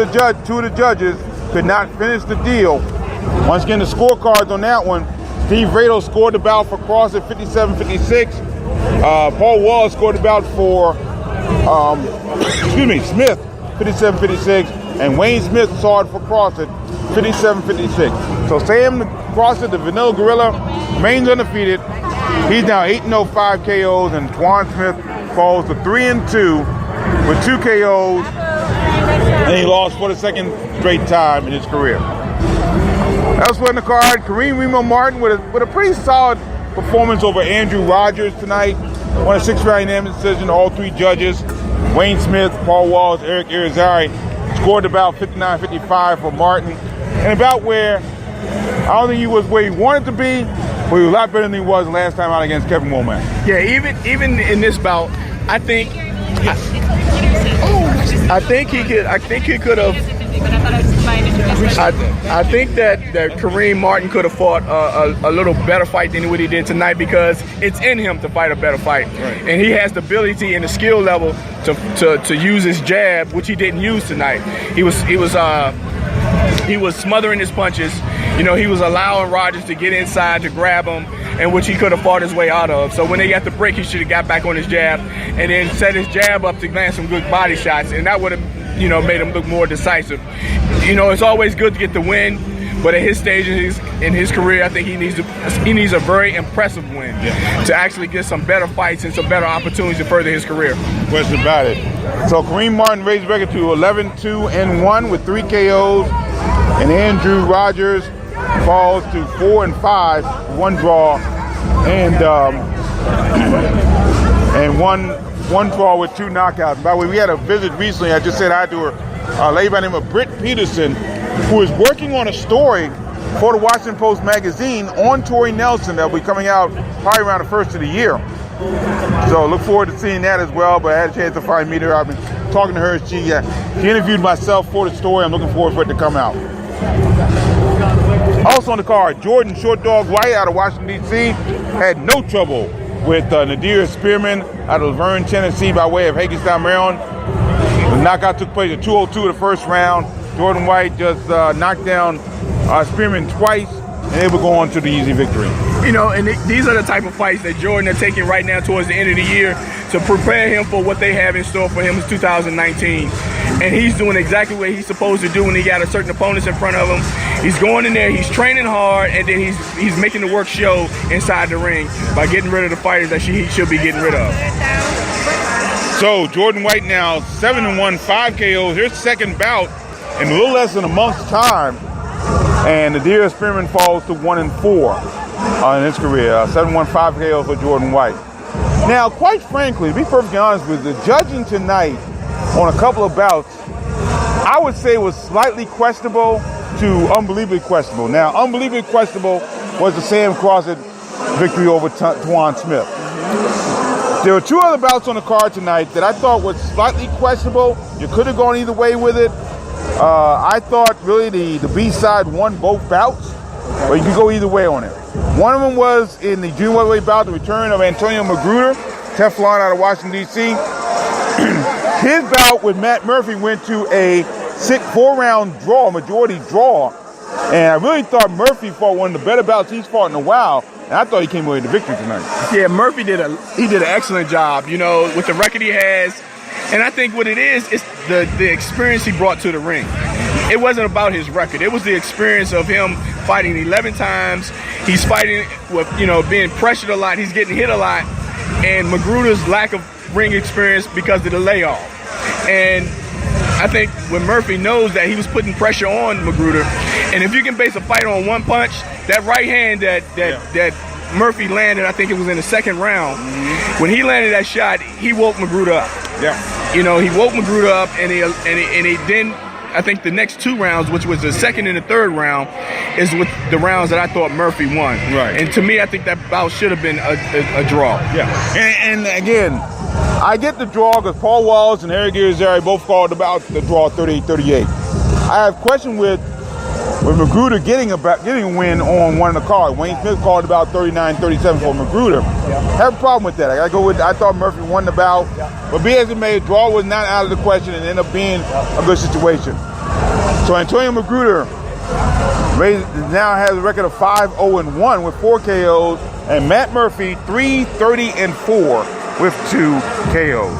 the judges, could not finish the deal. Once again, the scorecards on that one: Steve Rado scored the bout for Crawford 57-56. Paul Wallace scored the bout for Smith 57-56, and Wayne Smith saw it for Crawford 57-56. So Sam Crawford, the Vanilla Gorilla, remains undefeated. He's now 8-0, 5 KOs, and Tawan Smith falls to 3-2 with 2 KOs, and he lost for the second straight time in his career. Elsewhere in the card, Kareem Remo Martin with a pretty solid performance over Andrew Rogers tonight. Won a 6-round unanimous decision, all 3 judges. Wayne Smith, Paul Wallace, Eric Irizarry scored about 59-55 for Martin. And about where I don't think he was where he wanted to be, but he was a lot better than he was last time out against Kevin Womack. Yeah, even in this bout, I think he could have. I think that Kareem Martin could have fought a little better fight than what he did tonight, because it's in him to fight a better fight, right. And he has the ability and the skill level to use his jab, which he didn't use tonight. He was smothering his punches. You know, he was allowing Rogers to get inside to grab him, and which he could have fought his way out of. So when they got the break, he should have got back on his jab and then set his jab up to land some good body shots, and that would have, you know, made him look more decisive. You know, it's always good to get the win, but at his stage in his career, I think he needs a very impressive win to actually get some better fights and some better opportunities to further his career. Question about it. So Kareem Martin raised the record to 11-2-1 with 3 KOs, and Andrew Rogers falls to 4-5, 1 draw, and one draw with 2 knockouts. By the way, we had a visit recently. I just said hi to a lady by the name of Britt Peterson, who is working on a story for the Washington Post magazine on Tori Nelson that will be coming out probably around the first of the year. So look forward to seeing that as well. But I had a chance to finally meet her. I've been talking to her. She interviewed myself for the story. I'm looking forward for it to come out. Also on the card, Jordan Short Dog White out of Washington, D.C. had no trouble with Nadir Spearman out of Laverne, Tennessee by way of Hagerstown, Maryland. The knockout took place at 2:02 of the first round. Jordan White just knocked down Spearman twice, and they will go on to the easy victory. You know, and these are the type of fights that Jordan are taking right now towards the end of the year to prepare him for what they have in store for him in 2019. And he's doing exactly what he's supposed to do when he got a certain opponents in front of him. He's going in there, he's training hard, and then he's making the work show inside the ring by getting rid of the fighters that he should be getting rid of. So Jordan White now 7-1, 5 KOs. His second bout in a little less than a month's time, and Nadir Spearman falls to 1-4 in his career. 7-1, 5 KOs for Jordan White. Now, quite frankly, to be perfectly honest with you, the judging tonight on a couple of bouts, I would say was slightly questionable to unbelievably questionable. Now, unbelievably questionable was the Sam Crawford victory over Tawan Smith. There were 2 other bouts on the card tonight that I thought was slightly questionable. You could have gone either way with it. I thought really the B-side won both bouts, but you could go either way on it. One of them was in the junior welterweight bout, the return of Antonio Magruder, Teflon out of Washington, D.C. His bout with Matt Murphy went to a 4-round draw, majority draw, and I really thought Murphy fought one of the better bouts he's fought in a while, and I thought he came away with the victory tonight. Yeah, Murphy did an excellent job. You know, with the record he has, And I think what it is the experience he brought to the ring. It wasn't about his record. It was the experience of him fighting 11 times. He's fighting with, being pressured a lot. He's getting hit a lot. And Magruder's lack of ring experience because of the layoff. And I think when Murphy knows that he was putting pressure on Magruder, and if you can base a fight on one punch, that right hand that Murphy landed, I think it was in the second round, when he landed that shot, he woke Magruder up. Yeah. He woke Magruder up, and he then, I think the next 2 rounds, which was the second and the third round, is with the rounds that I thought Murphy won. Right. And to me, I think that bout should have been a draw. Yeah. And again, I get the draw because Paul Wallace and Harry Girizari both called about the draw 38-38. I have question with Magruder getting a win on one of the cards. Wayne Smith called about 39-37 for Magruder. Yeah. I have a problem with that. I thought Murphy won the bout, but be as it may, draw was not out of the question and ended up being a good situation. So Antonio Magruder now has a record of 5-0-1 with 4 KOs, and Matt Murphy 3-30-4 with 2 KOs.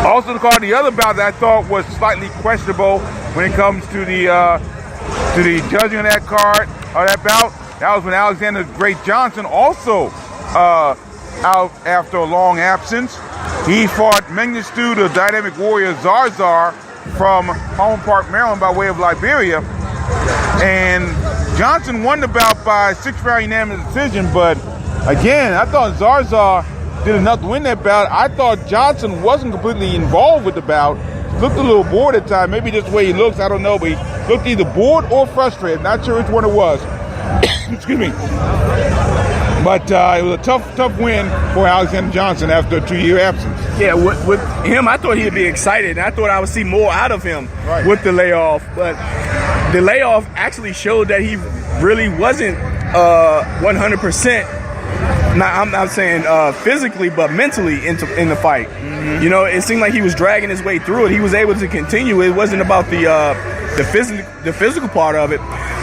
Also, the other bout that I thought was slightly questionable when it comes to the judging of that card or that bout. That was when Alexander Great Johnson, also out after a long absence. He fought Mengistu, the dynamic warrior Zarzar from Home Park, Maryland, by way of Liberia. And Johnson won the bout by 6-round unanimous decision, but again, I thought Zarzar did enough to win that bout. I thought Johnson wasn't completely involved with the bout. Looked a little bored at times. Maybe just the way he looks, I don't know, but he looked either bored or frustrated. Not sure which one it was. Excuse me. But it was a tough win for Alexander Johnson after a 2-year absence. Yeah, with him, I thought he'd be excited, and I thought I would see more out of him with the layoff. But the layoff actually showed that he really wasn't 100%. Now, I'm not saying physically, but mentally in the fight. Mm-hmm. It seemed like he was dragging his way through it. He was able to continue. It wasn't about the physical part of it,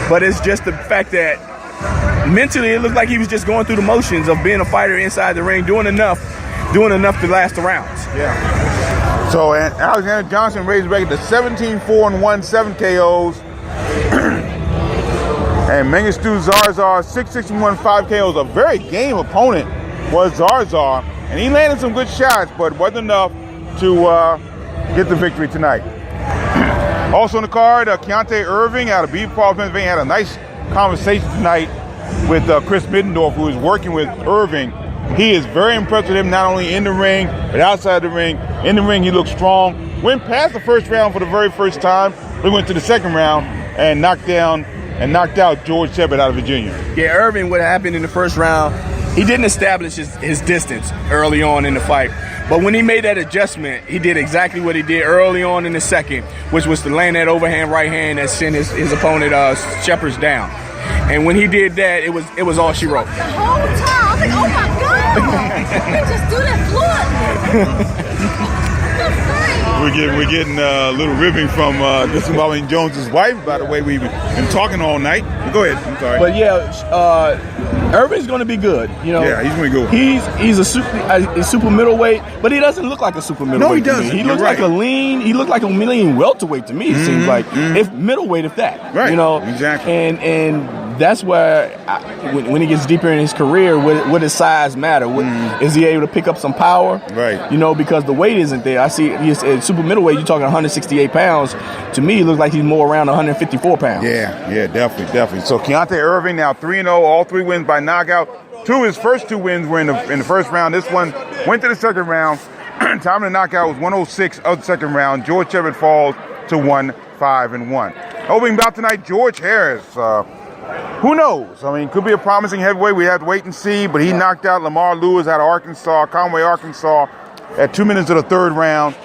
but it's just the fact that mentally it looked like he was just going through the motions of being a fighter inside the ring, doing enough to last the rounds. Yeah. So Alexander Johnson raised the record to 17-4-1, 7 KOs. And Mengistu Zarzar, 6-61, 5 KOs. A very game opponent was Zarzar. And he landed some good shots, but wasn't enough to get the victory tonight. Also on the card, Keontae Irving out of Beaver Falls, Pennsylvania, had a nice conversation tonight with Chris Middendorf, who is working with Irving. He is very impressed with him, not only in the ring, but outside the ring. In the ring, he looks strong. Went past the first round for the very first time. We went to the second round and knocked out George Shepard out of Virginia. Yeah, Irving, what happened in the first round, he didn't establish his distance early on in the fight. But when he made that adjustment, he did exactly what he did early on in the second, which was to land that overhand right hand that sent his opponent Shepard down. And when he did that, it was all she wrote. The whole time, I was like, oh my God, he just do that fluently. We're getting a little ribbing from Disembowling Jones's wife. By the way, we've been talking all night. Go ahead. I'm sorry. But yeah, Irving's going to be good. Yeah, he's going to be good. He's a super middleweight, but he doesn't look like a super middleweight. No, he doesn't. He looks like a lean. He looked like a lean welterweight to me. It seems like if middleweight, if that. Right. Exactly. And that's where when he gets deeper in his career, what does size matter? Is he able to pick up some power? Right. Because the weight isn't there. I see he's at super middleweight. You're talking 168 pounds. To me, it looks like he's more around 154 pounds. Yeah, definitely. So Keontae Irving now 3-0, all 3 wins by knockout. His first 2 wins were in the first round. This one went to the second round. Time of the knockout was 106 of the second round. George Shepard falls to 1-5-1. Opening bout tonight, George Harris. Who knows? I mean, could be a promising heavyweight. We have to wait and see. But he knocked out Lamar Lewis out of Conway, Arkansas, at 2 minutes of the third round.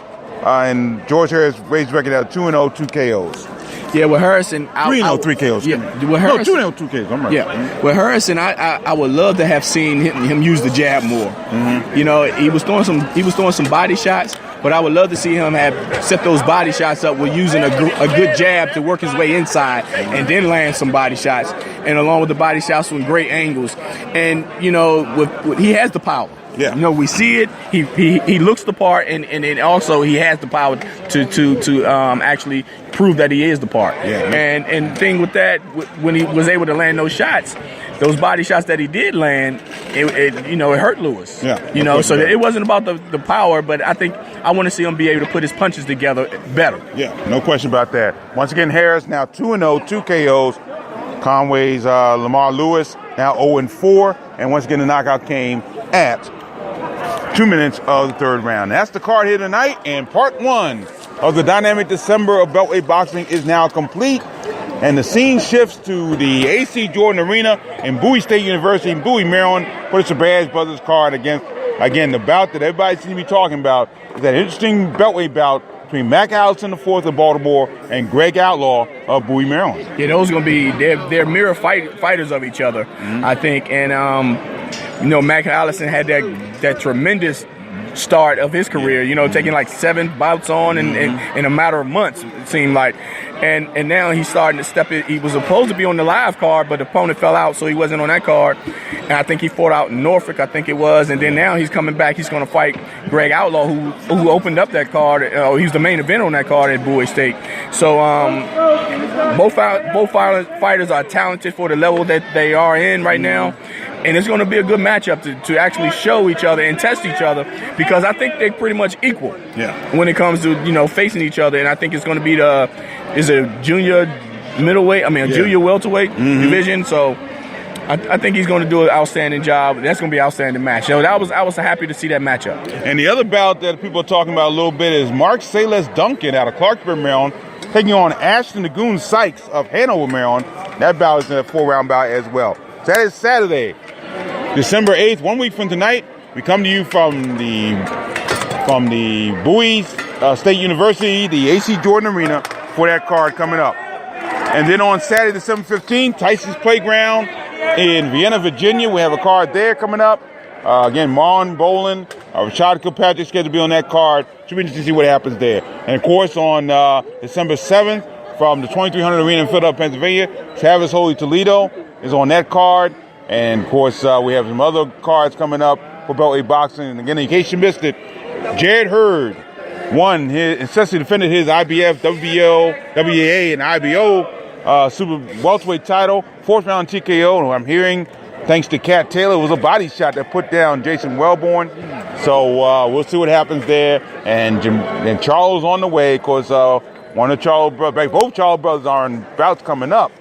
And George Harris raised record at 2-0, 2 KOs. Yeah, with Harrison, 3-0, 3 KOs. Yeah, with Harrison, 2-0, 2 KOs. I'm right. Yeah, with Harrison, I would love to have seen him use the jab more. Mm-hmm. He was throwing some body shots, but I would love to see him have set those body shots up with using a good jab to work his way inside and then land some body shots, and along with the body shots from great angles. And he has the power. Yeah. You know, we see it. He looks the part, and also he has the power to actually prove that he is the part. Yeah. And the thing with that, when he was able to land those shots, those body shots that he did land, it hurt Lewis. Yeah. You know, so it wasn't about the power, but I think I want to see him be able to put his punches together better. Yeah, no question about that. Once again, Harris now 2-0, 2 KOs. Conway's Lamar Lewis now 0-4, and once again the knockout came at 2 minutes of the third round. That's the card here tonight, and part 1 of the dynamic December of Beltway Boxing is now complete, and the scene shifts to the A.C. Jordan Arena in Bowie State University in Bowie, Maryland, for the Shabazz Brothers card against, again, the bout that everybody seems to be talking about is that interesting Beltway bout between Mac Allison IV of Baltimore and Greg Outlaw of Bowie, Maryland. Yeah, those are going to be they're mirror fighters of each other, I think. And Mac Allison had that tremendous start of his career. You know, taking like 7 bouts on in a matter of months, it seemed like. And now he's starting to step in. He was supposed to be on the live card, but the opponent fell out, so he wasn't on that card. And I think he fought out in Norfolk, I think it was. And then now he's coming back. He's going to fight Greg Outlaw, who opened up that card. He was the main event on that card at Bowie State. So both fighters are talented for the level that they are in right now. And it's going to be a good matchup to actually show each other and test each other, because I think they're pretty much equal when it comes to facing each other. And I think it's going to be a junior middleweight, junior welterweight division. So I think he's going to do an outstanding job. That's going to be an outstanding match. So I was happy to see that matchup. And the other bout that people are talking about a little bit is Mark Salas Duncan out of Clarksburg, Maryland, taking on Ashton the Goon Sykes of Hanover, Maryland. That bout is a 4-round bout as well. So that is Saturday, December 8th, 1 week from tonight. We come to you from the Bowie State University, the A.C. Jordan Arena, for that card coming up. And then on Saturday, December 15th, Tyson's Playground in Vienna, Virginia. We have a card there coming up. Again, Marlon Boland, Rashad Kilpatrick scheduled to be on that card. Should be interesting to see what happens there. And of course, on December 7th, from the 2300 Arena in Philadelphia, Pennsylvania, Travis Holy Toledo is on that card. And of course, we have some other cards coming up for Beltway Boxing. And again, in case you missed it, Jared Hurd successfully defended his IBF, WBO, WAA, and IBO super welterweight title. 4th round TKO, and I'm hearing, thanks to Cat Taylor, it was a body shot that put down Jason Wellborn. So we'll see what happens there. And Charles on the way, because one of Charles brothers, both Charles brothers are in bouts coming up.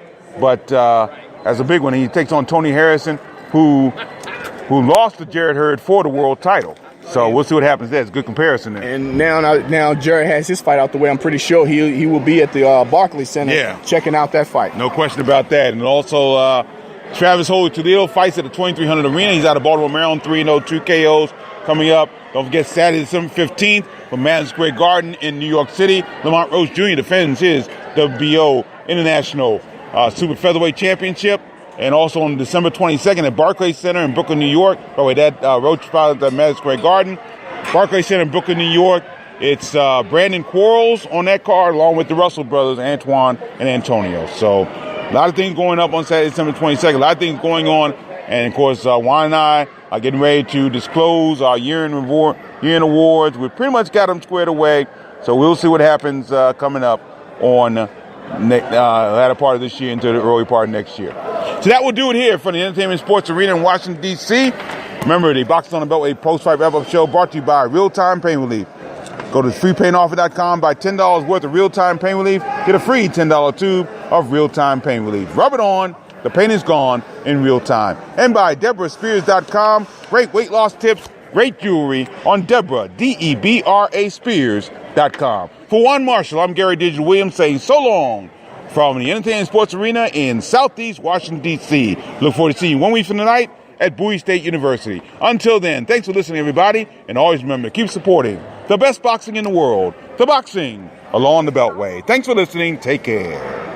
But that's a big one. He takes on Tony Harrison, who lost to Jared Hurd for the world title. So we'll see what happens there. It's a good comparison there. And now Jared has his fight out the way. I'm pretty sure he will be at the Barclays Center checking out that fight. No question about that. And also Travis Holy Toledo fights at the 2300 Arena. He's out of Baltimore, Maryland, 3-0, 2 KOs coming up. Don't forget Saturday, December 15th from Madison Square Garden in New York City. Lamont Roach Jr. defends his WBO International Super Featherweight Championship. And also on December 22nd at Barclays Center in Brooklyn, New York. Roach fought at Madison Square Garden. Barclays Center in Brooklyn, New York. It's Brandon Quarles on that card, along with the Russell brothers, Antoine and Antonio. So a lot of things going up on Saturday, December 22nd. A lot of things going on. And, of course, Juan and I are getting ready to disclose our year-end awards. We've pretty much got them squared away. So we'll see what happens coming up on the latter part of this year into the early part of next year. So that will do it here from the Entertainment Sports Arena in Washington, D.C. Remember, the Boxing on the Beltway post-fight wrap-up show brought to you by Real Time Pain Relief. Go to freepainoffer.com, buy $10 worth of Real Time Pain Relief, get a free $10 tube of Real Time Pain Relief. Rub it on, the pain is gone in real time. And by DeborahSpears.com, great weight loss tips, great jewelry on Deborah, DEBRA Spears.com. For Juan Marshall, I'm Gary Digital Williams saying so long from the Entertainment Sports Arena in Southeast Washington, D.C. Look forward to seeing you 1 week from tonight at Bowie State University. Until then, thanks for listening, everybody, and always remember to keep supporting the best boxing in the world, the boxing along the Beltway. Thanks for listening. Take care.